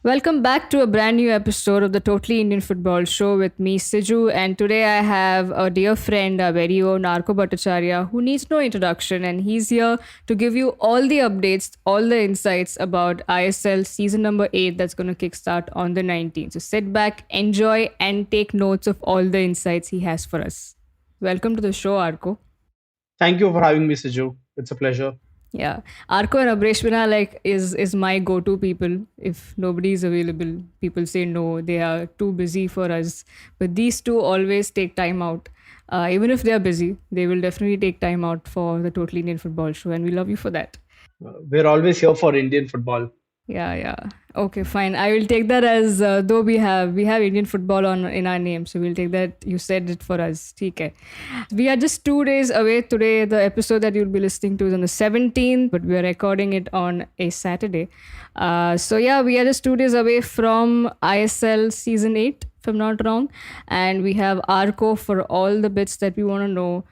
Welcome back to a brand new episode of the Totally Indian Football Show with me, Siju. And today I have a dear friend, our very own Narko Bhattacharya, who needs no introduction. And he's here to give you all the updates, all the insights about ISL season number 8 that's going to kickstart on the 19th. So sit back, enjoy, and take notes of all the insights he has for us. Welcome to the show, Arko. Thank you for having me, Siju. It's a pleasure. Yeah, Arko and Abreshwina is my go-to people. If nobody is available, people say no, they are too busy for us. But these two always take time out. Even if they are busy, they will definitely take time out for the Total Indian Football Show, and we love you for that. We're always here for Indian football. Yeah, yeah. Okay, fine. I will take that as though we have Indian football on in our name, so we'll take that. You said it for us. Okay. We are just 2 days away today. The episode that you'll be listening to is on the 17th, but we are recording it on a Saturday. So yeah, we are just 2 days away from ISL season 8, if I'm not wrong, and we have Arco for all the bits that we want to know,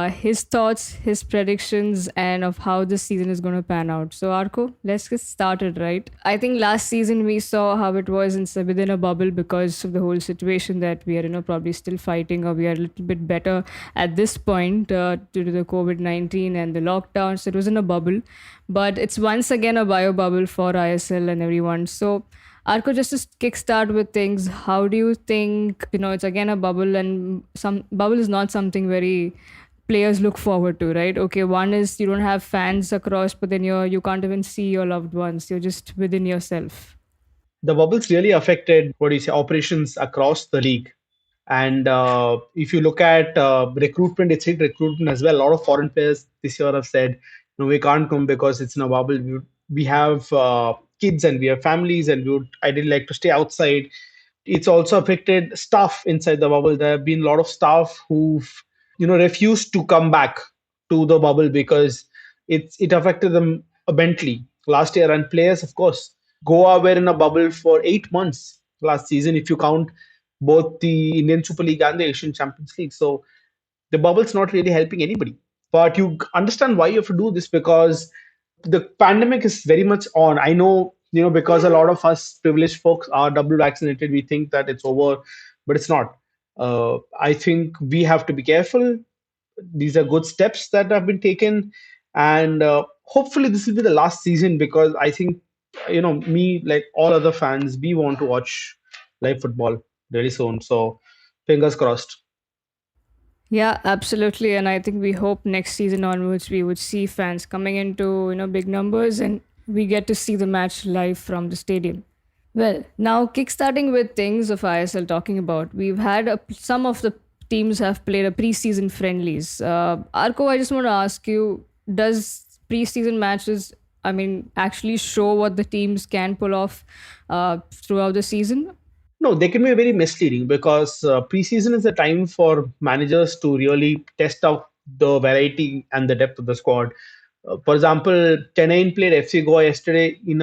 his thoughts, his predictions, and of how this season is going to pan out. So, Arco, let's get started, right? I think last season we saw how it was within a bubble because of the whole situation that we are, probably still fighting, or we are a little bit better at this point due to the COVID-19 and the lockdown. So, it was in a bubble, but it's once again a bio bubble for ISL and everyone. So, Arco, just to kickstart with things, how do you think, it's again a bubble, and some bubble is not something very players look forward to, right? Okay, one is you don't have fans across, but then you can't even see your loved ones. You're just within yourself. The bubbles really affected what do you say operations across the league. And if you look at recruitment, it's hit recruitment as well. A lot of foreign players this year have said, no, we can't come because it's in a bubble. We have kids and we have families, and we would ideally like to stay outside. It's also affected staff inside the bubble. There have been a lot of staff who've refused to come back to the bubble because it affected them mentally last year. And players, of course, Goa were in a bubble for 8 months last season if you count both the Indian Super League and the Asian Champions League. So the bubble's not really helping anybody. But you understand why you have to do this, because the pandemic is very much on. I know, because a lot of us privileged folks are double vaccinated, we think that it's over, but it's not. I think we have to be careful. These are good steps that have been taken, and hopefully this will be the last season, because I think, me, like all other fans, we want to watch live football very soon. So fingers crossed. Yeah, absolutely. And I think we hope next season onwards we would see fans coming into, big numbers, and we get to see the match live from the stadium. Well, now kickstarting with things of ISL talking about, we've had some of the teams have played a preseason friendlies. Arco, I just want to ask you, does preseason matches, I mean, actually show what the teams can pull off throughout the season? No, they can be very misleading, because preseason is a time for managers to really test out the variety and the depth of the squad. For example, Chennai played FC Goa yesterday in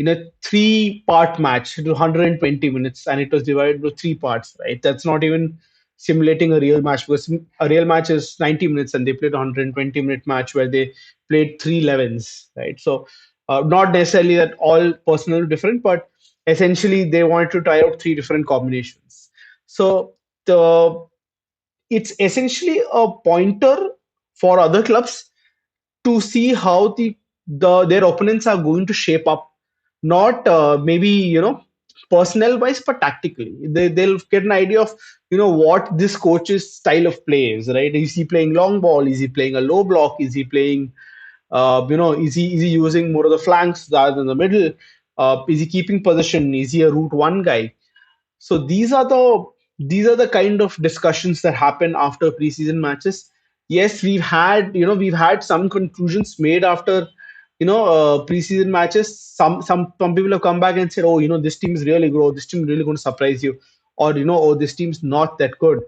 a three-part match, 120 minutes, and it was divided into three parts. Right, that's not even simulating a real match, because a real match is 90 minutes, and they played a 120-minute match where they played 3 11s. Right, so not necessarily that all personnel different, but essentially they wanted to try out three different combinations. So the it's essentially a pointer for other clubs to see how their opponents are going to shape up, not maybe personnel wise, but tactically. They'll get an idea of what this coach's style of play is. Right, is he playing long ball, is he playing a low block, is he playing is he using more of the flanks rather than the middle, is he keeping possession, is he a route one guy. So these are the kind of discussions that happen after preseason matches. Yes, we've had some conclusions made after preseason matches. Some people have come back and said, oh, this team is really good, this team is really going to surprise you, or oh, this team's not that good.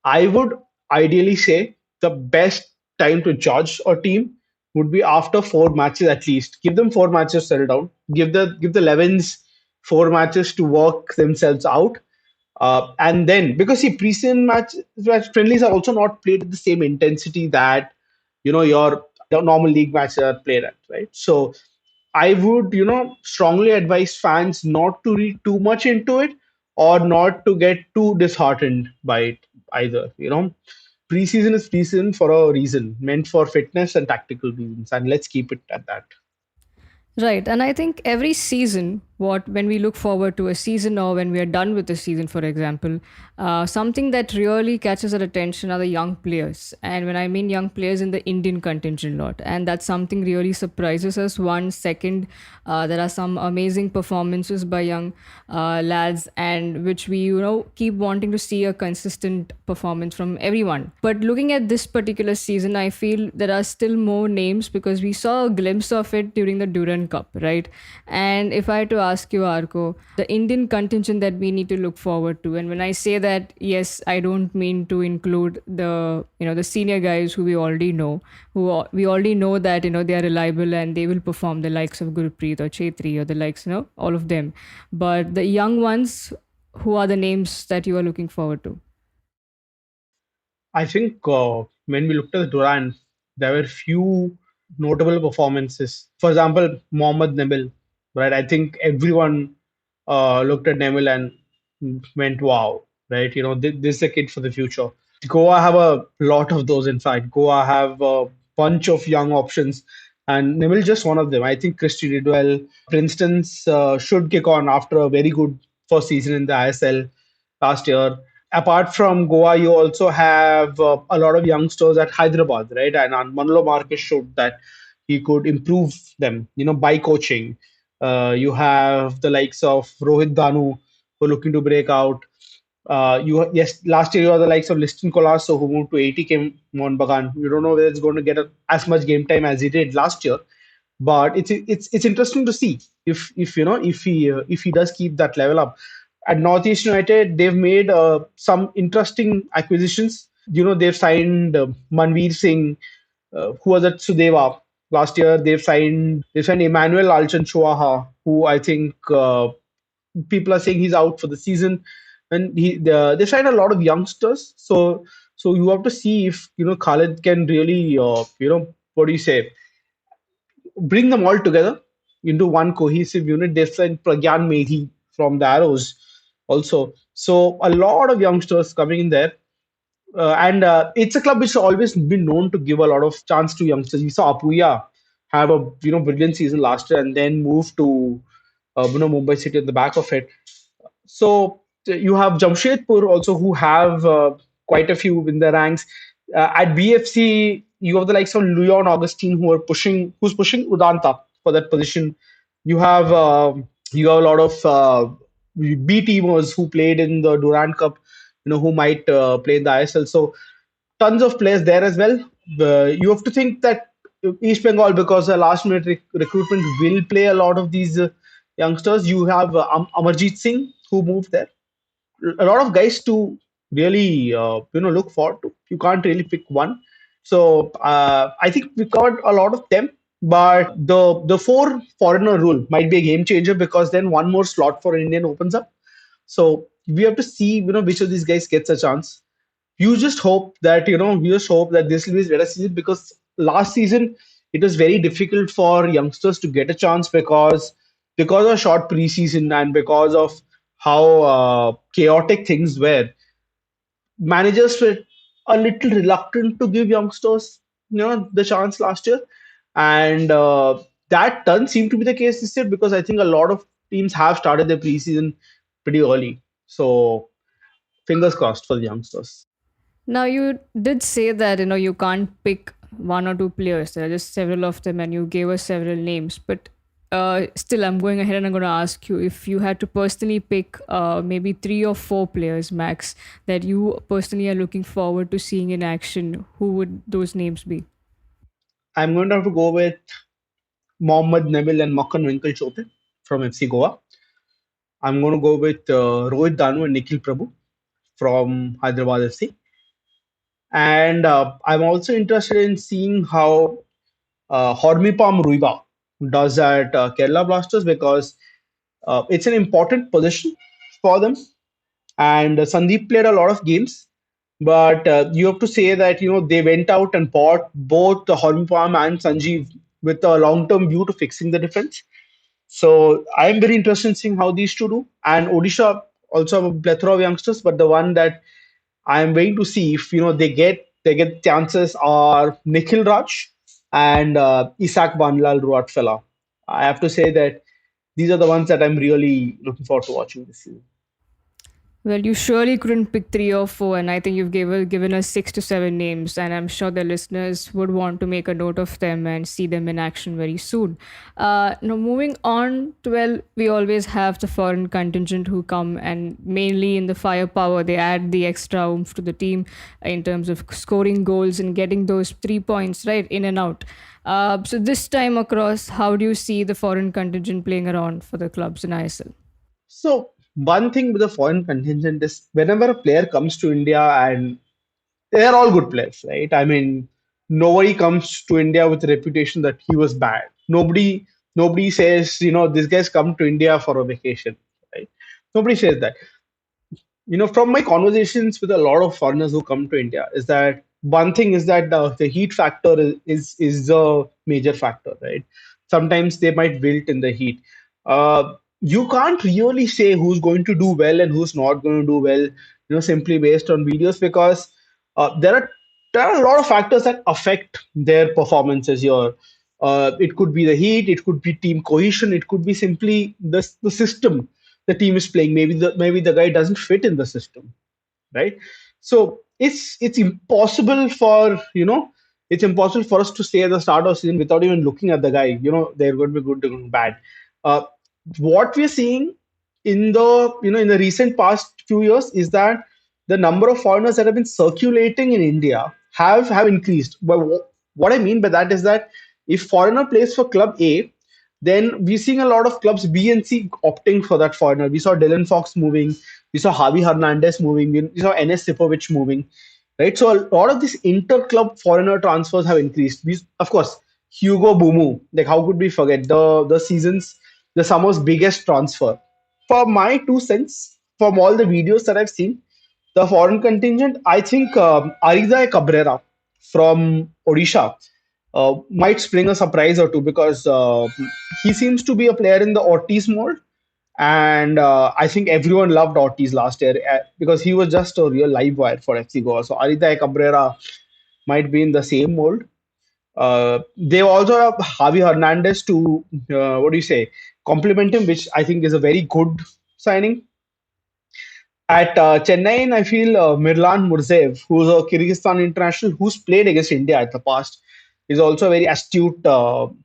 I would ideally say the best time to judge a team would be after 4 matches at least. Give them 4 matches, settle down. Give the 11s 4 matches to work themselves out, and then, because see, preseason match friendlies are also not played at the same intensity that your normal league matches are played at, right? So I would, strongly advise fans not to read too much into it or not to get too disheartened by it either. Preseason is preseason for a reason, meant for fitness and tactical reasons, and let's keep it at that. Right. And I think every season, when we look forward to a season or when we are done with the season, for example, something that really catches our attention are the young players. And when I mean young players in the Indian contingent lot, and that's something really surprises us. One second, there are some amazing performances by young lads, and which we keep wanting to see a consistent performance from everyone. But looking at this particular season, I feel there are still more names because we saw a glimpse of it during the Durand Cup, right? And if I had to ask you, Arco, the Indian contingent that we need to look forward to, and when I say that, yes, I don't mean to include the senior guys who we already know, we already know that they are reliable and they will perform, the likes of Gurpreet or Chetri or the likes, all of them. But the young ones, who are the names that you are looking forward to? I think when we looked at the Durand, there were few notable performances. For example, Mohammad Nabil, right? I think everyone looked at Nabil and went, "Wow!" Right? This is a kid for the future. Goa have a lot of those. In fact, Goa have a bunch of young options, and Nabil just one of them. I think Christy did well. Princeton's should kick on after a very good first season in the ISL last year. Apart from Goa, you also have a lot of youngsters at Hyderabad, right? And Manolo Marquez showed that he could improve them, by coaching. You have the likes of Rohit Danu, who are looking to break out. Yes, last year you had the likes of Liston Colasso, who moved to 80K Mon Bagan. You don't know whether it's going to get as much game time as he did last year, but it's interesting to see if he does keep that level up. At Northeast United, they've made some interesting acquisitions. They've signed Manveer Singh, who was at Sudeva last year. They signed Emmanuel Alchan Chouaha, who I think people are saying he's out for the season. And they signed a lot of youngsters. So you have to see if Khalid can really what do you say, bring them all together into one cohesive unit. They sent Pragyan Medhi from the Arrows also. So a lot of youngsters coming in there. And it's a club which has always been known to give a lot of chance to youngsters. We saw Apuya have a brilliant season last year and then move to Mumbai City at the back of it. So you have Jamshedpur also, who have quite a few in the ranks. At BFC, you have the likes of Leon Augustine, who's pushing Udanta for that position. You have a lot of B teamers who played in the Durand Cup, who might play in the ISL. So tons of players there as well. You have to think that East Bengal, because the last minute recruitment will play a lot of these youngsters. You have Amarjeet Singh, who moved there. A lot of guys to really look forward to. You can't really pick one. So I think we covered a lot of them. But the four foreigner rule might be a game changer, because then one more slot for Indian opens up. So we have to see which of these guys gets a chance. You just hope that this will be a better season, because last season it was very difficult for youngsters to get a chance, because of short preseason and because of how chaotic things were. Managers were a little reluctant to give youngsters the chance last year, and that doesn't seem to be the case this year, because I think a lot of teams have started their preseason pretty early. So fingers crossed for the youngsters. Now, you did say that you can't pick one or two players. There are just several of them, and you gave us several names. But still, I'm going ahead and I'm going to ask you, if you had to personally pick maybe three or four players max that you personally are looking forward to seeing in action, who would those names be? I'm going to have to go with Mohammad Nabil and Makkan Venkalchote from FC Goa. I'm going to go with Rohit Danu and Nikhil Prabhu from Hyderabad FC. And I'm also interested in seeing how Hormipam Ruiba does at Kerala Blasters, because it's an important position for them. And Sandeep played a lot of games, but you have to say that they went out and bought both Hormipam and Sanjeev with a long-term view to fixing the defense. So I'm very interested in seeing how these two do. And Odisha also have a plethora of youngsters, but the one that I'm waiting to see if they get chances are Nikhil Raj and Isak Banlal Ruatfella. I have to say that these are the ones that I'm really looking forward to watching this season. Well, you surely couldn't pick three or four, and I think you've given us 6 to 7 names, and I'm sure the listeners would want to make a note of them and see them in action very soon. Now, moving on to, well, we always have the foreign contingent who come, and mainly in the firepower, they add the extra oomph to the team in terms of scoring goals and getting those 3 points right in and out. So this time across, how do you see the foreign contingent playing around for the clubs in ISL? So one thing with the foreign contingent is whenever a player comes to India, and they're all good players, right? I mean, nobody comes to India with a reputation that he was bad. Nobody says, this guy's come to India for a vacation, right? Nobody says that. From my conversations with a lot of foreigners who come to India, is that one thing is that the heat factor is the major factor, right? Sometimes they might wilt in the heat. You can't really say who's going to do well and who's not going to do well, simply based on videos, because there are a lot of factors that affect their performances here. It could be the heat, it could be team cohesion, it could be simply the system the team is playing. Maybe the guy doesn't fit in the system, right? So it's impossible for us to say at the start of the season without even looking at the guy. They're going to be good, they're going to be bad. Uh, what we're seeing in the recent past few years is that the number of foreigners that have been circulating in India have increased. But what I mean by that is that if foreigner plays for club A, then we're seeing a lot of clubs B and C opting for that foreigner. We saw Dylan Fox moving, we saw Javi Hernandez moving, we saw NS Sipovic moving, right? So a lot of these inter-club foreigner transfers have increased. Of course, Hugo Bumu, like how could we forget the summer's biggest transfer? For my 2 cents, from all the videos that I've seen, the foreign contingent, I think Arida Cabrera from Odisha might spring a surprise or two, because he seems to be a player in the Ortiz mold. And I think everyone loved Ortiz last year because he was just a real live wire for FC Goa. So Arida Cabrera might be in the same mold. They also have Javi Hernandez to, what do you say, complement him, which I think is a very good signing. At Chennai, I feel Mirlan Murzev, who's a Kyrgyzstan international who's played against India in the past, is also a very astute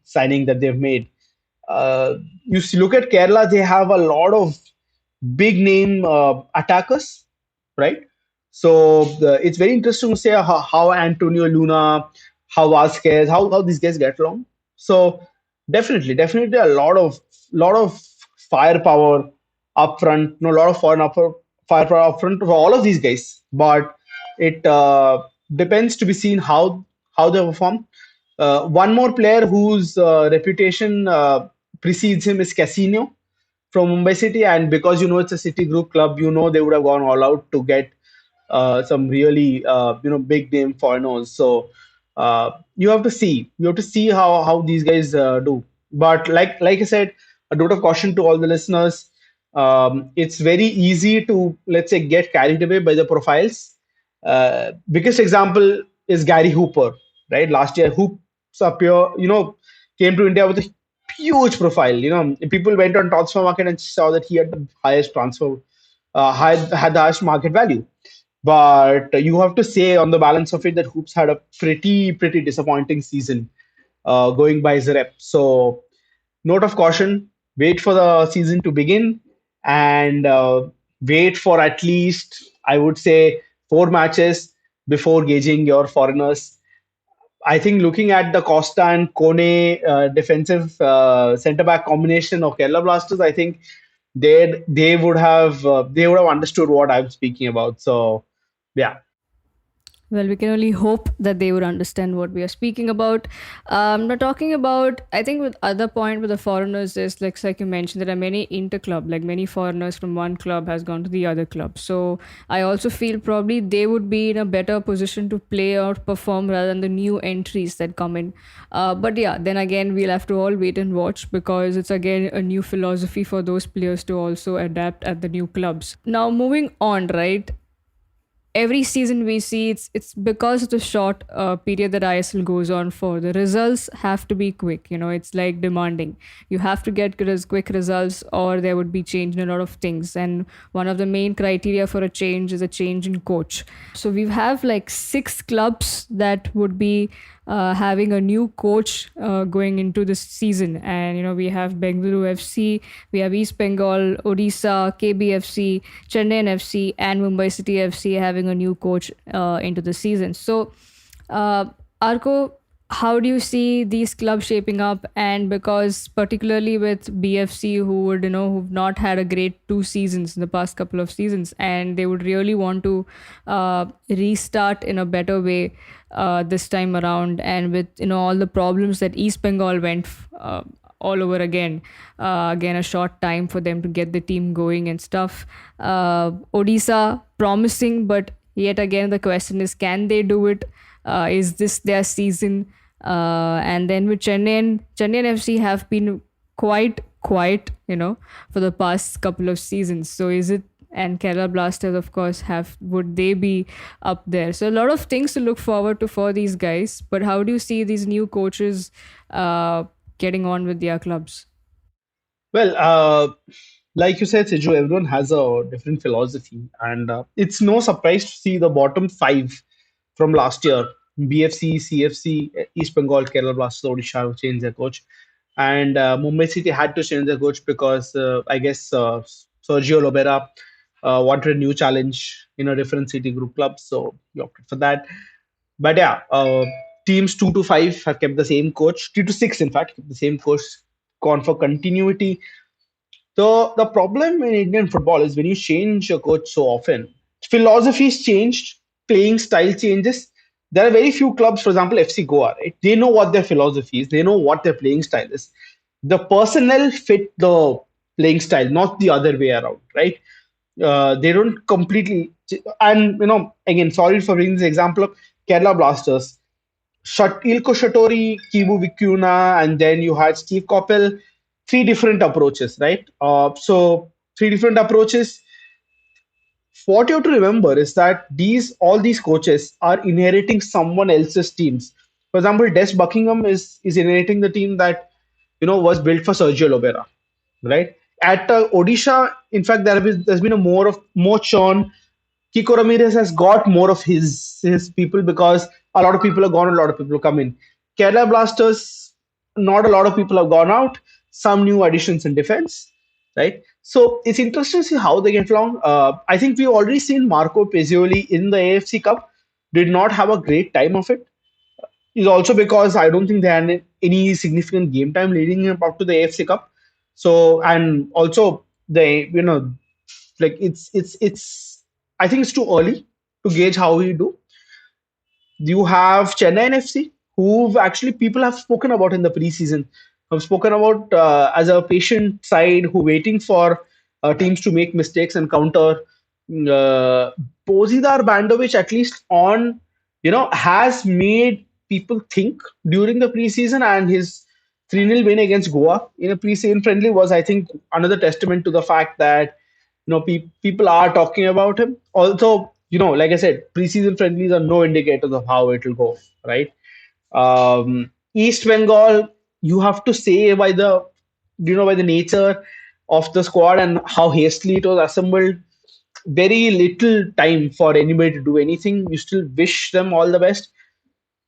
signing that they've made. Look at Kerala; they have a lot of big name attackers, right? So it's very interesting to say how Antonio Luna, how Vasquez, how these guys get along. So definitely a lot of firepower up front. A lot of firepower up front for all of these guys. But it depends to be seen how they perform. One more player whose reputation precedes him is Casino from Mumbai City, and because it's a City Group club, they would have gone all out to get some really big name foreigners. So you have to see how these guys do. But like I said, a note of caution to all the listeners. It's very easy to, let's say, get carried away by the profiles. Biggest example is Gary Hooper, right? Last year, Hoops appear, came to India with a huge profile. People went on transfer market and saw that he had the highest had the highest market value. But you have to say on the balance of it that Hoops had a pretty disappointing season, going by his rep. So note of caution: wait for the season to begin, and wait for at least, I would say, 4 matches before gauging your foreigners. I think looking at the Costa and Kone defensive centre back combination of Kerala Blasters, I think they would have understood what I'm speaking about. So yeah. Well, we can only hope that they would understand what we are speaking about. But talking about, I think with other point with the foreigners is like you mentioned, there are many inter club, like many foreigners from one club has gone to the other club. So I also feel probably they would be in a better position to play or perform rather than the new entries that come in. But yeah, then again, we'll have to all wait and watch because it's again a new philosophy for those players to also adapt at the new clubs. Now, moving on, right? Every season we see it's because of the short period that ISL goes on for. The results have to be quick. It's like demanding. You have to get quick results, or there would be change in a lot of things. And one of the main criteria for a change is a change in coach. So we have like 6 clubs that would be having a new coach going into this season. And we have Bengaluru FC, we have East Bengal, Odisha, KBFC, Chennai FC, and Mumbai City FC having a new coach into the season. So, Arko, how do you see these clubs shaping up? And because particularly with BFC, who've not had a great 2 seasons in the past couple of seasons, and they would really want to restart in a better way this time around, and with all the problems that East Bengal went all over again. Again, a short time for them to get the team going and stuff. Odisha, promising, but yet again, the question is, can they do it? Is this their season? And then with Chennai FC have been quite quiet, for the past couple of seasons. So is it? And Kerala Blasters, of course, would they be up there? So a lot of things to look forward to for these guys. But how do you see these new coaches getting on with their clubs? Well, like you said, Seju, everyone has a different philosophy, and it's no surprise to see the bottom five from last year: BFC, CFC, East Bengal, Kerala Blasters, Odisha have changed their coach, and Mumbai City had to change their coach because I guess Sergio Lobera wanted a new challenge in a different city group club, so he opted for that. But yeah, teams 2 to 5 have kept the same coach, 2 to 6 in fact, kept the same coach, gone for continuity. The problem in Indian football is when you change your coach so often, philosophies changed, playing style changes. There are very few clubs, for example, FC Goa, right? They know what their philosophy is, they know what their playing style is. The personnel fit the playing style, not the other way around, right? They don't completely. And again, sorry for bringing this example of Kerala Blasters. Ilko Shatori, Kibu Vikuna, and then you had Steve Coppell. Three different approaches, right? So three different approaches. What you have to remember is that all these coaches are inheriting someone else's teams. For example, Des Buckingham is inheriting the team that was built for Sergio Lobera, right? At Odisha, in fact, there's been more churn. Kiko Ramirez has got more of his people because a lot of people have gone, a lot of people have come in. Kerala Blasters, not a lot of people have gone out. Some new additions in defense, right? So it's interesting to see how they get along. I think we've already seen Marco Pezzioli in the AFC Cup. Did not have a great time of it. Is also because I don't think they had any significant game time leading up to the AFC Cup. So and also like it's I think it's too early to gauge how we do. You have Chennai and FC, who actually people have spoken about in the preseason. Have spoken about as a patient side who waiting for teams to make mistakes and counter. Bozidar Bandovic, at least has made people think during the preseason, and his 3-0 win against Goa in a preseason friendly was, I think, another testament to the fact that people are talking about him. Also, like I said, preseason friendlies are no indicators of how it will go, right? East Bengal, you have to say by the nature of the squad and how hastily it was assembled. Very little time for anybody to do anything. You still wish them all the best.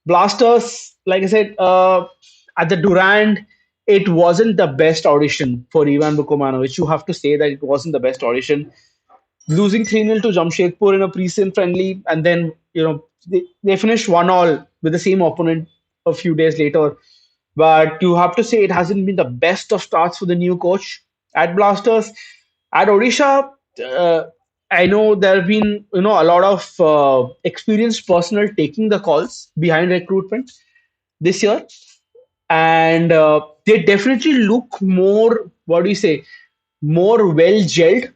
Blasters, like I said, at the Durand, it wasn't the best audition for Ivan Vukomanovic. You have to say that it wasn't the best audition. Losing 3-0 to Jamshedpur in a pre-season friendly, and then they finished 1-1 with the same opponent a few days later. But you have to say it hasn't been the best of starts for the new coach at Blasters. At Odisha, I know there have been, a lot of experienced personnel taking the calls behind recruitment this year, and they definitely look more, what do you say, more well gelled,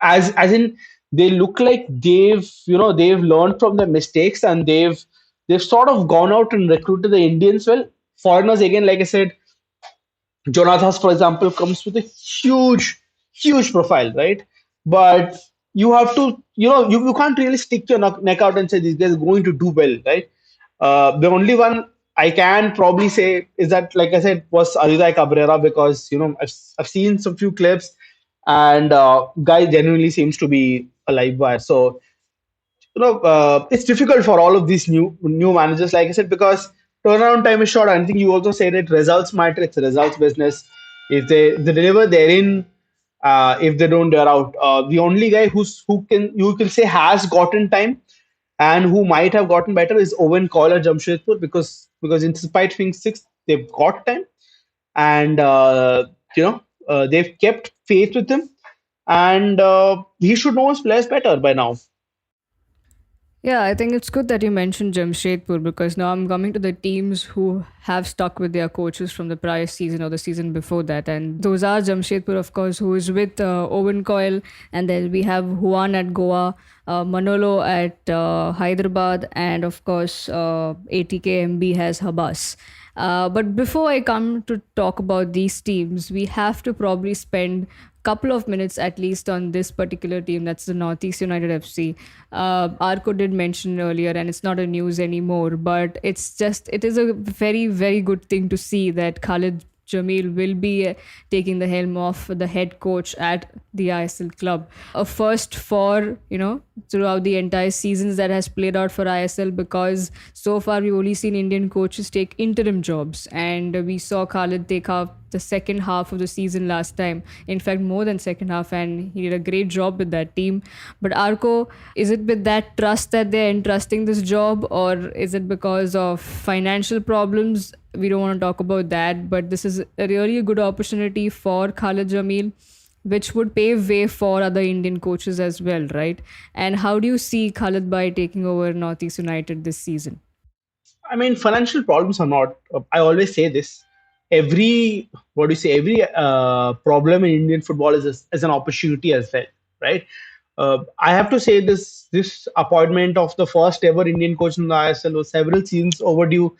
as in they look like they've learned from their mistakes, and they've sort of gone out and recruited the Indians well. Foreigners, again, like I said, Jonathas, for example, comes with a huge profile, right? But you have to, you can't really stick your neck out and say these guys are going to do well, right? The only one I can probably say is that, like I said, was Ariday Cabrera, because I've seen some few clips, and guy genuinely seems to be a live wire. So it's difficult for all of these new managers, like I said, because turnaround time is short. I think you also said it. Results matter. It's a results business. If they deliver, they're in. If they don't, they're out. The only guy who can you can say has gotten time and who might have gotten better is Owen Coyle at Jamshedpur, because in spite of being sixth, they've got time, and they've kept faith with him, and he should know his players better by now. Yeah, I think it's good that you mentioned Jamshedpur, because now I'm coming to the teams who have stuck with their coaches from the prior season or the season before that. And those are Jamshedpur, of course, who is with Owen Coyle. And then we have Juan at Goa, Manolo at Hyderabad, and of course, ATKMB has Habas. But before I come to talk about these teams, we have to probably spend couple of minutes at least on this particular team, that's the Northeast United FC. Arco did mention earlier, and it's not a news anymore, but it is a very, very good thing to see that Khalid Jamil will be taking the helm of the head coach at the ISL club. A first for, throughout the entire seasons that has played out for ISL, because so far we've only seen Indian coaches take interim jobs. And we saw Khalid take up the second half of the season last time. In fact, more than second half, and he did a great job with that team. But Arco, is it with that trust that they're entrusting this job, or is it because of financial problems? We don't want to talk about that, but this is a really good opportunity for Khalid Jamil, which would pave way for other Indian coaches as well, right? And how do you see Khalid Bhai taking over Northeast United this season? I mean, financial problems are not. I always say this. Every what do you say? Every problem in Indian football is an opportunity as well, right? I have to say this appointment of the first ever Indian coach in the ISL was several seasons overdue,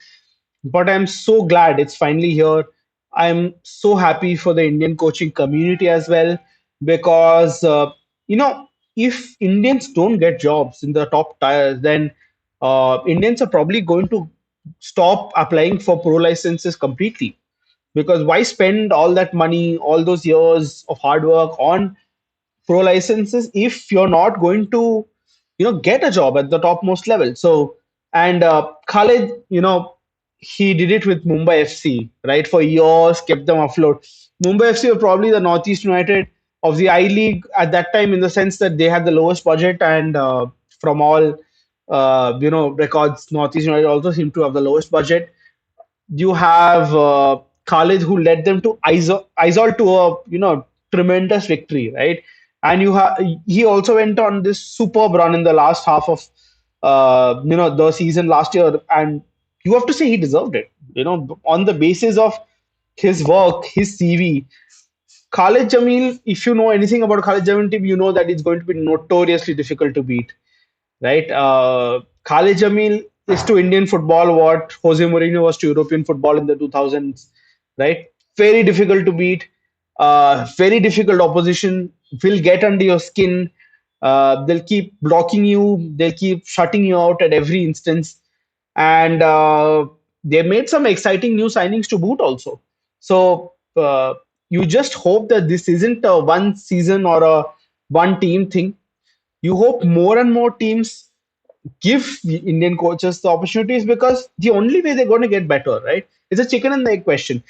but I'm so glad it's finally here. I'm so happy for the Indian coaching community as well, because you know if Indians don't get jobs in the top tiers, then Indians are probably going to stop applying for pro licenses completely, because why spend all that money, all those years of hard work on pro licenses if you're not going to get a job at the topmost level. So, and Khalid, he did it with Mumbai FC, right? For years, kept them afloat. Mumbai FC were probably the Northeast United of the I League at that time, in the sense that they had the lowest budget, and from all records, Northeast United also seemed to have the lowest budget. You have Khalid, who led them to Aizol to a tremendous victory, right? And he also went on this superb run in the last half of the season last year, and you have to say he deserved it. On the basis of his work, his CV. Khalid Jamil, if you know anything about Khalid Jamil team, you know that it's going to be notoriously difficult to beat, right? Khalid Jamil is to Indian football what Jose Mourinho was to European football in the 2000s, right? Very difficult to beat, very difficult opposition, will get under your skin. They'll keep blocking you, they'll keep shutting you out at every instance. And they made some exciting new signings to boot also. So you just hope that this isn't a one season or a one team thing. You hope more and more teams give the Indian coaches the opportunities, because the only way they're going to get better, right? It's a chicken and the egg question.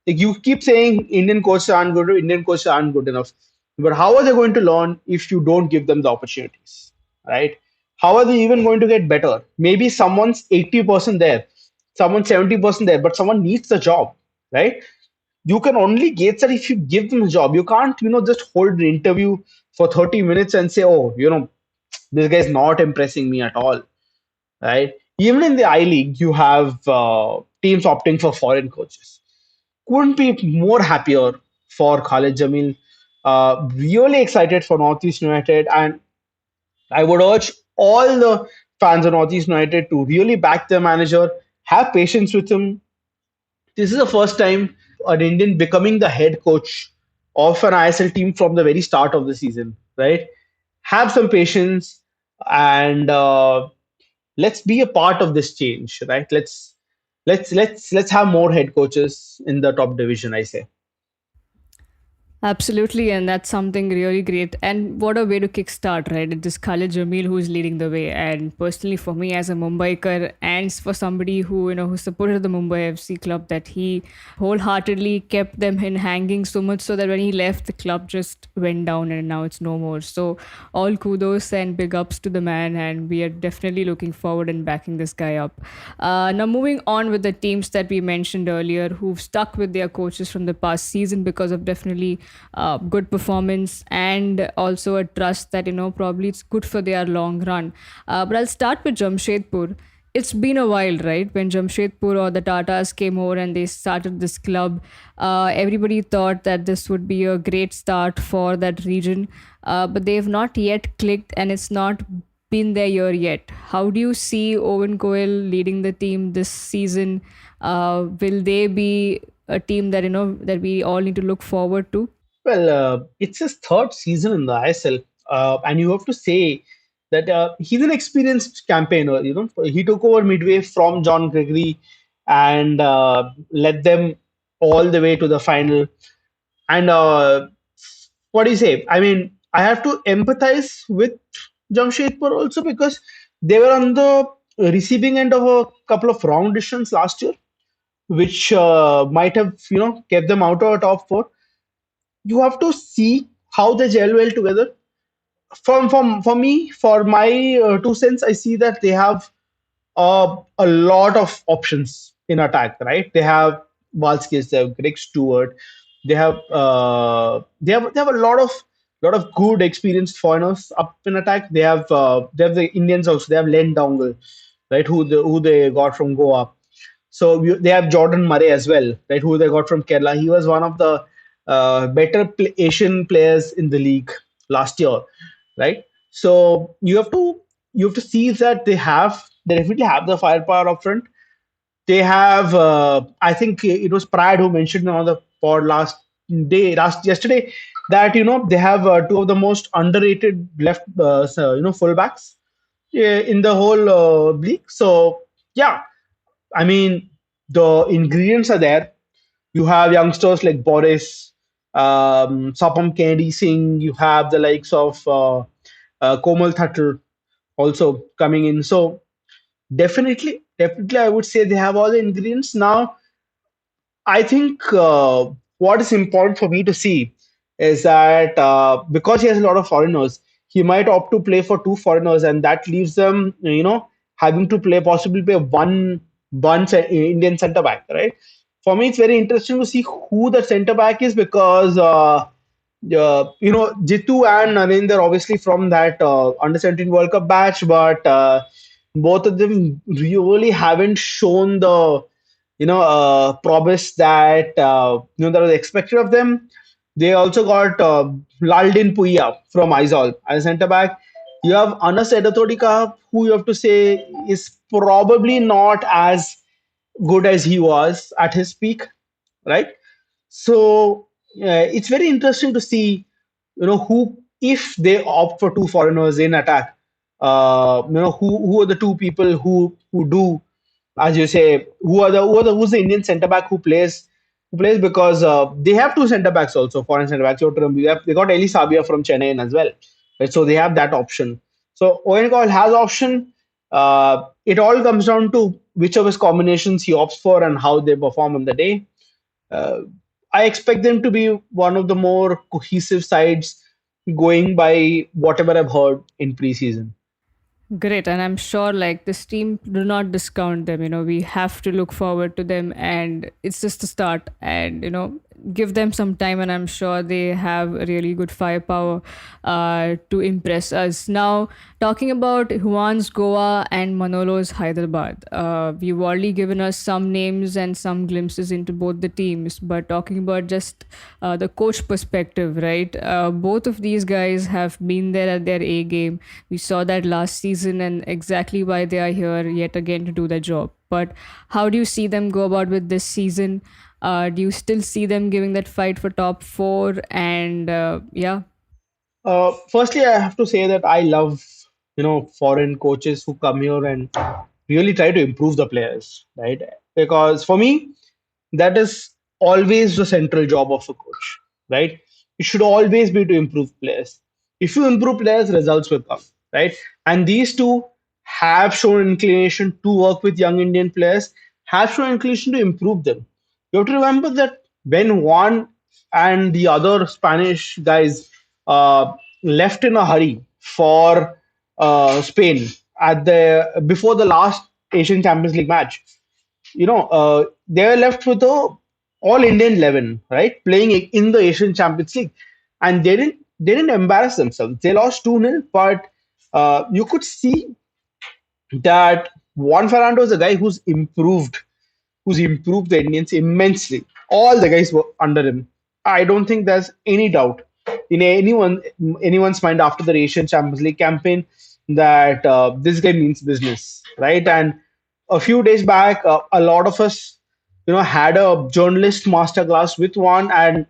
Like, you keep saying Indian coaches aren't good, Indian coaches aren't good enough, but how are they going to learn if you don't give them the opportunities, right? How are they even going to get better? Maybe someone's 80% there, someone's 70% there, but someone needs the job, right? you can only gauge that if you give them a job. You can't, just hold an interview for 30 minutes and say, oh, this guy's not impressing me at all, right? Even in the I League, you have teams opting for foreign coaches. Couldn't be more happier for Khalid Jamil. Really excited for Northeast United, and I would urge all the fans of Northeast United to really back their manager, have patience with him. This is the first time an Indian becoming the head coach of an ISL team from the very start of the season, right? Have some patience and let's be a part of this change, right? Let's have more head coaches in the top division, I say. Absolutely, and that's something really great. And what a way to kickstart, right? It is Khalid Jamil who's leading the way. And personally, for me as a Mumbaiker, and for somebody who who supported the Mumbai FC club, that he wholeheartedly kept them in hanging so much so that when he left, the club just went down and now it's no more. So all kudos and big ups to the man, and we are definitely looking forward and backing this guy up. Now, moving on with the teams that we mentioned earlier, who've stuck with their coaches from the past season because of definitely good performance and also a trust that probably it's good for their long run. But I'll start with Jamshedpur. It's been a while, right? When Jamshedpur or the Tatas came over and they started this club, everybody thought that this would be a great start for that region, but they've not yet clicked, and it's not been their year yet. How do you see Owen Coyle leading the team this season? Will they be a team that that we all need to look forward to? Well, it's his third season in the ISL, and you have to say that he's an experienced campaigner. He took over midway from John Gregory and led them all the way to the final. And what do you say? I mean, I have to empathize with Jamshedpur also because they were on the receiving end of a couple of wrong decisions last year, which might have kept them out of the top four. You have to see how they gel well together. For me, for my 2 cents, I see that they have a lot of options in attack. Right? They have Valskis, they have Greg Stewart, they have a lot of good experienced foreigners up in attack. They have the Indians also. They have Len Dongle, right? Who they got from Goa. So they have Jordan Murray as well, right? Who they got from Kerala. He was one of the better Asian players in the league last year, right? So you have to see that they definitely have the firepower up front. They have I think it was Pride who mentioned on the pod yesterday that they have two of the most underrated left fullbacks in the whole league. So yeah, I mean, the ingredients are there. You have youngsters like Boris, Sapam Kennedy Singh. You have the likes of Komal Thatter also coming in. So definitely, I would say they have all the ingredients. Now, I think what is important for me to see is that because he has a lot of foreigners, he might opt to play for two foreigners, and that leaves them, having to possibly play one Indian centre back, right? For me, it's very interesting to see who the centre back is because Jitu and Narendra obviously from that under 17 World Cup batch, but both of them really haven't shown the promise that that was expected of them. They also got Laldin Puya from Aizol as centre back. You have Anas Edathodika, who you have to say is probably not as good as he was at his peak, right? So it's very interesting to see, who if they opt for two foreigners in attack, who are the two people who do, as you say, who's the Indian centre back who plays because they have two centre backs also, foreign centre backs. So they got Eli Sabia from Chennai as well, right? So they have that option. So Owen Coyle has option. It all comes down to which of his combinations he opts for and how they perform on the day. Uh, I expect them to be one of the more cohesive sides going by whatever I've heard in preseason. Great, and I'm sure like this team do not discount them. We have to look forward to them, and it's just a start. And give them some time, and I'm sure they have really good firepower to impress us. Now, talking about Juan's Goa and Manolo's Hyderabad, you've already given us some names and some glimpses into both the teams, but talking about just the coach perspective, right? Both of these guys have been there at their A game. We saw that last season, and exactly why they are here yet again to do the job. But how do you see them go about with this season? Do you still see them giving that fight for top four? And yeah. Firstly, I have to say that I love, foreign coaches who come here and really try to improve the players, right? Because for me, that is always the central job of a coach, right? It should always be to improve players. If you improve players, results will come, right? And these two have shown inclination to work with young Indian players, have shown inclination to improve them. You have to remember that when one and the other Spanish guys left in a hurry for Spain at the before the last Asian Champions League match, they were left with a all Indian 11, right, playing in the Asian Champions League, and they didn't embarrass themselves. They lost 2-0, but you could see that Juan Fernando is a guy who's improved the Indians immensely. All the guys were under him. I don't think there's any doubt in anyone's mind after the Asian Champions League campaign that this guy means business, right? And a few days back, a lot of us, had a journalist masterclass with one, and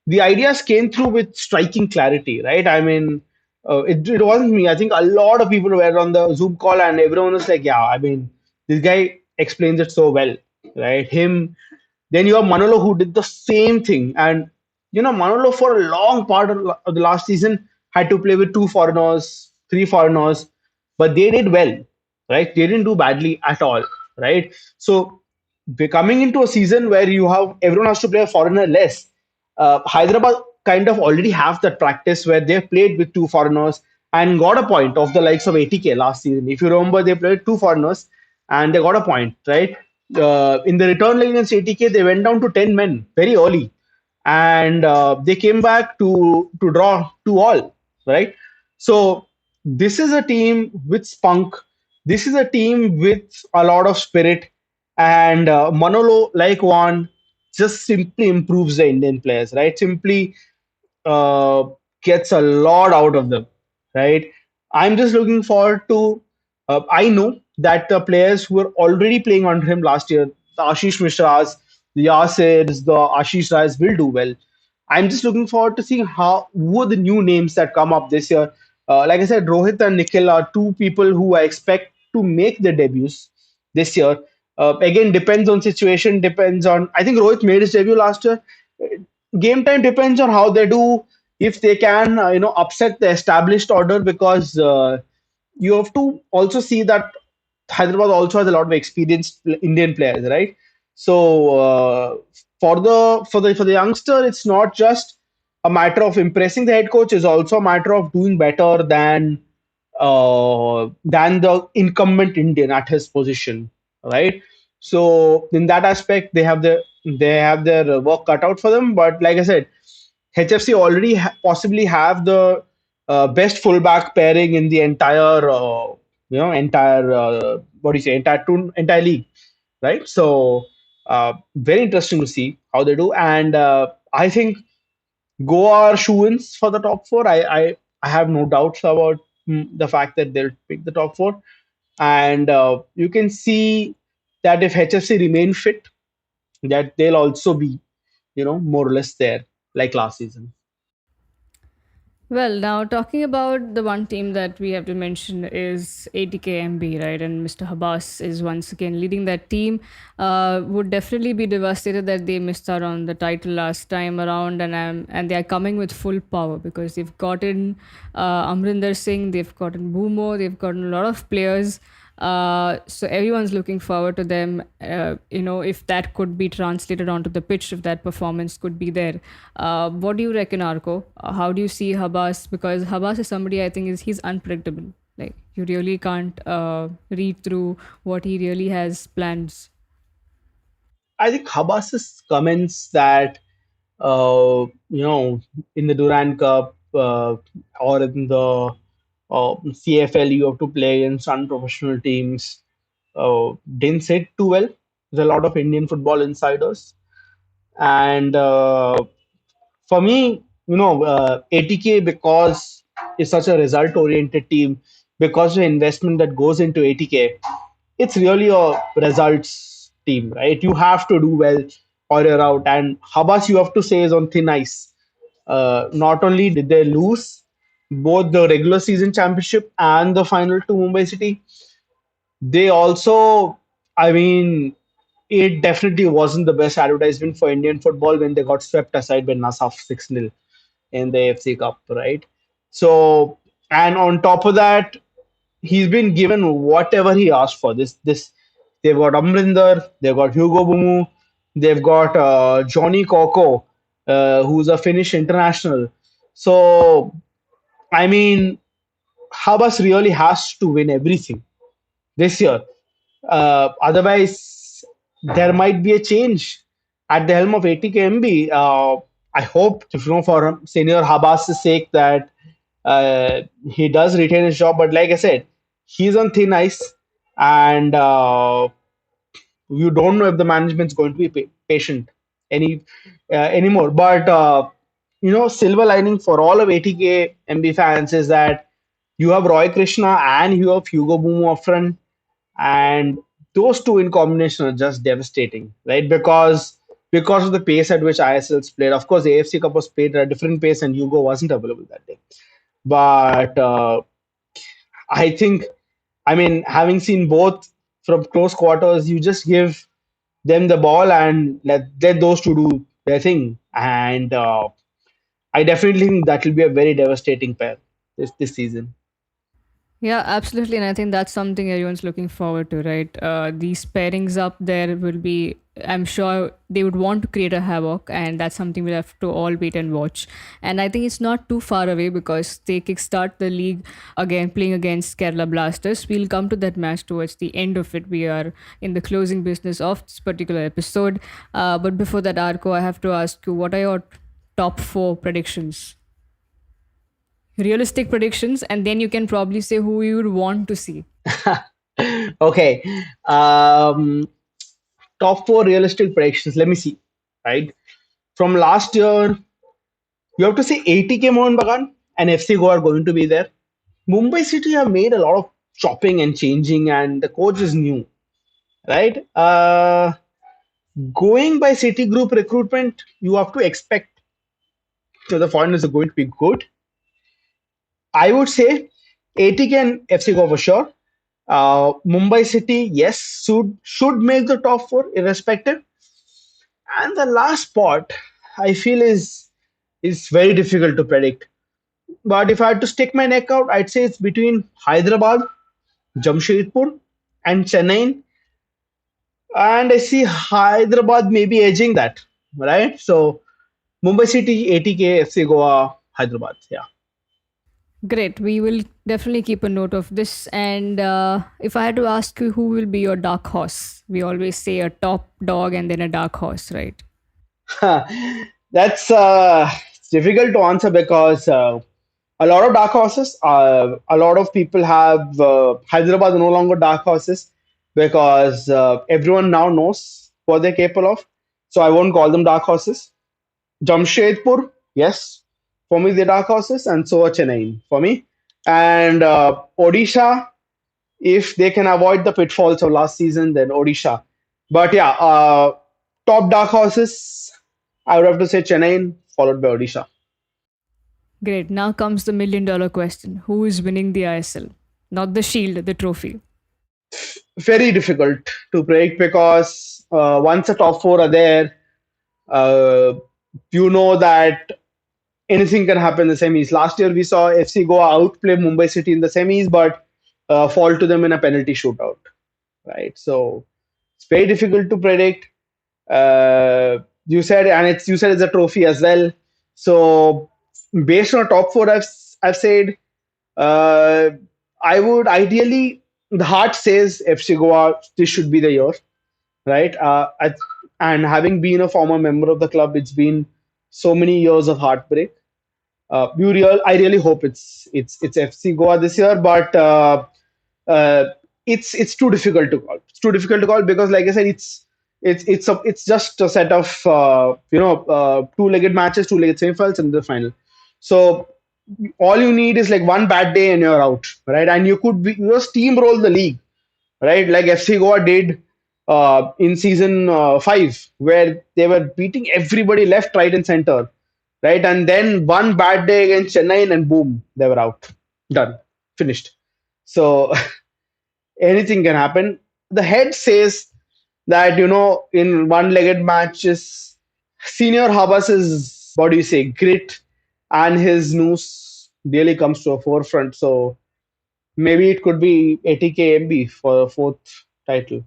the ideas came through with striking clarity, right? I mean, it wasn't me. I think a lot of people were on the Zoom call, and everyone was like, "Yeah, I mean, this guy explains it so well, right?" Him. Then you have Manolo who did the same thing, and Manolo for a long part of the last season had to play with two foreigners, three foreigners, but they did well, right? They didn't do badly at all, right? So we're coming into a season where you have everyone has to play a foreigner less. Hyderabad kind of already have that practice where they played with two foreigners and got a point of the likes of 80K last season. If you remember, they played two foreigners and they got a point, right? In the return leg against 80K, they went down to 10 men very early, and they came back to draw 2-all, right? So this is a team with spunk. This is a team with a lot of spirit, and Manolo, like one, just simply improves the Indian players, right? Simply uh, gets a lot out of them, right? I'm just looking forward to. I know that the players who were already playing under him last year, the Ashish Mishras, the Yasirs, the Ashish Rais, will do well. I'm just looking forward to seeing who are the new names that come up this year. Like I said, Rohit and Nikhil are two people who I expect to make their debuts this year. Again, depends on situation, depends on. I think Rohit made his debut last year. Game time depends on how they do. If they can, upset the established order, because you have to also see that Hyderabad also has a lot of experienced Indian players, right? So for the youngster, it's not just a matter of impressing the head coach; it's also a matter of doing better than the incumbent Indian at his position, right? So in that aspect, they have their work cut out for them. But like I said, HFC already possibly have the best fullback pairing in the entire what do you say, entire league, right? So very interesting to see how they do, and I think Goa are shoo-ins for the top four. I have no doubts about the fact that they'll pick the top four, and you can see that if HFC remain fit, that they'll also be more or less there like last season. Well, now talking about the one team that we have to mention is ATKMB, right? And Mr. Habas is once again leading that team. Would definitely be devastated that they missed out on the title last time around, and they are coming with full power because they've gotten Amrinder Singh, they've gotten Boomo, they've gotten a lot of players. So everyone's looking forward to them. If that could be translated onto the pitch, if that performance could be there. What do you reckon, Arco? How do you see Habas? Because Habas is somebody I think he's unpredictable. Like you really can't read through what he really has plans. I think Habas's comments that in the Durand Cup or in the CFL, you have to play against unprofessional teams. Didn't sit too well. There's a lot of Indian football insiders, and for me, ATK, because it's such a result-oriented team, because of the investment that goes into ATK, it's really a results team, right? You have to do well or you're out. And Habas, you have to say, is on thin ice. Not only did they lose both the regular season championship and the final to Mumbai City, they also, I mean, it definitely wasn't the best advertisement for Indian football when they got swept aside by Nasaf 6-0 in the AFC Cup, right? So, and on top of that, he's been given whatever he asked for. This they've got Amrinder, they've got Hugo Bumu, they've got Johnny Coco, who's a Finnish international. So, I mean, Habas really has to win everything this year. Otherwise, there might be a change at the helm of ATKMB. I hope, for senior Habas' sake, that he does retain his job. But like I said, he's on thin ice, and you don't know if the management's going to be patient any anymore. But silver lining for all of ATK MB fans is that you have Roy Krishna and you have Hugo Bumo up front, and those two in combination are just devastating, right? Because of the pace at which ISL's played. Of course, the AFC Cup was played at a different pace, and Hugo wasn't available that day. But I think, I mean, having seen both from close quarters, you just give them the ball and let those two do their thing. And I definitely think that will be a very devastating pair this season. Yeah, absolutely. And I think that's something everyone's looking forward to, right? These pairings up there will be, I'm sure they would want to create a havoc, and that's something we'll have to all wait and watch. And I think it's not too far away because they kickstart the league again, playing against Kerala Blasters. We'll come to that match towards the end of it. We are in the closing business of this particular episode. But before that, Arco, I have to ask you, what are your top four predictions? Realistic predictions, and then you can probably say who you would want to see. Okay. Um, Top four realistic predictions. Let me see. Right. From last year, you have to say ATK Mohan Bagan and FC Goa are going to be there. Mumbai City have made a lot of chopping and changing, and the coach is new, right? Going by City Group recruitment, you have to expect the foreigners are going to be good. I would say ATK and FC Goa for sure. Mumbai City, yes, should make the top four irrespective. And the last spot, I feel is very difficult to predict. But if I had to stick my neck out, I'd say it's between Hyderabad, Jamshedpur, and Chennai. And I see Hyderabad maybe edging that, right? So Mumbai City, ATK, FC Goa, Hyderabad. Yeah. Great. We will definitely keep a note of this. And if I had to ask you who will be your dark horse, we always say a top dog and then a dark horse, right? That's it's difficult to answer because a lot of dark horses. A lot of people have Hyderabad are no longer dark horses because everyone now knows what they're capable of. So I won't call them dark horses. Jamshedpur, yes, for me they're dark horses, and so are Chennai for me. And Odisha, if they can avoid the pitfalls of last season, then Odisha. But yeah, top dark horses, I would have to say Chennai, followed by Odisha. Great. Now comes the $1 million question: who is winning the ISL? Not the shield, the trophy. Very difficult to break because once the top four are there, uh, you know that anything can happen in the semis. Last year we saw FC Goa outplay Mumbai City in the semis, but fall to them in a penalty shootout. Right, so it's very difficult to predict. You said, and you said it's a trophy as well. So based on top four, I've said uh, I would ideally, the heart says FC Goa, this should be the year, right? And having been a former member of the club, it's been so many years of heartbreak. I really hope it's FC Goa this year, but uh, it's too difficult to call. It's too difficult to call because, like I said, it's just a set of two-legged matches, two-legged semifinals, and the final. So all you need is like one bad day and you're out, right? And you could steamroll the league, right? Like FC Goa did in season 5, where they were beating everybody left, right, and center, right? And then one bad day against Chennai, and boom, they were out, done, finished. So anything can happen. The head says that in one-legged matches, Senior Habas's, what do you say, grit and his noose really comes to a forefront. So maybe it could be ATKMB for the fourth title.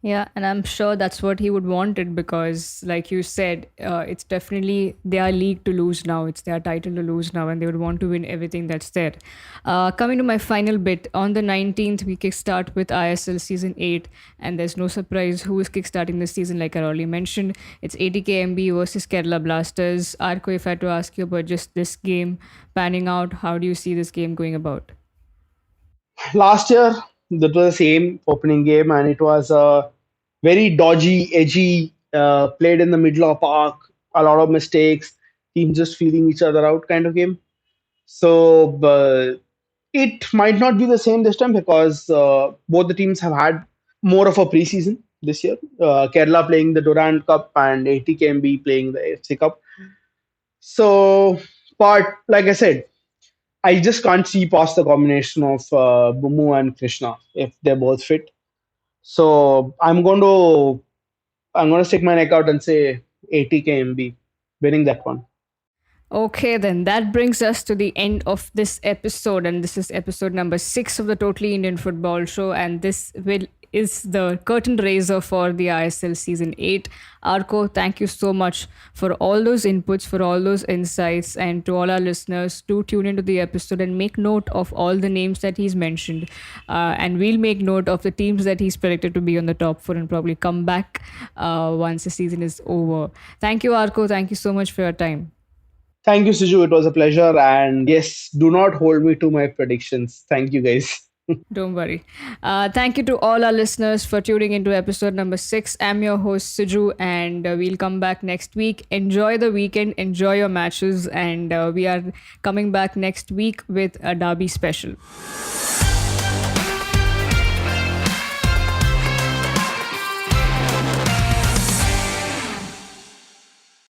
Yeah, and I'm sure that's what he would want it because, like you said, it's definitely their league to lose now. It's their title to lose now, and they would want to win everything that's there. Coming to my final bit, on the 19th, we kickstart with ISL Season 8, and there's no surprise who is kickstarting this season, like I already mentioned. It's ATKMB versus Kerala Blasters. Arko, if I had to ask you about just this game panning out, how do you see this game going about? Last year, that was the same opening game, and it was a very dodgy, edgy, played in the middle of park, a lot of mistakes, teams just feeling each other out kind of game. So it might not be the same this time because both the teams have had more of a preseason this year. Kerala playing the Durand Cup and ATKMB playing the AFC Cup. So, but like I said, I just can't see past the combination of Bumu and Krishna if they're both fit. So I'm going to stick my neck out and say ATKMB winning that one. Okay, then that brings us to the end of this episode, and this is episode number 6 of the Totally Indian Football Show, and this will is the curtain raiser for the ISL season 8. Arko, thank you so much for all those inputs, for all those insights, and to all our listeners, do tune into the episode and make note of all the names that he's mentioned, and we'll make note of the teams that he's predicted to be on the top 4 and probably come back once the season is over. Thank you, Arko. Thank you so much for your time. Thank you, Siju. It was a pleasure. And yes, do not hold me to my predictions. Thank you, guys. Don't worry. Thank you to all our listeners for tuning into episode number 6. I'm your host, Siju, and we'll come back next week. Enjoy the weekend, enjoy your matches, and we are coming back next week with a derby special.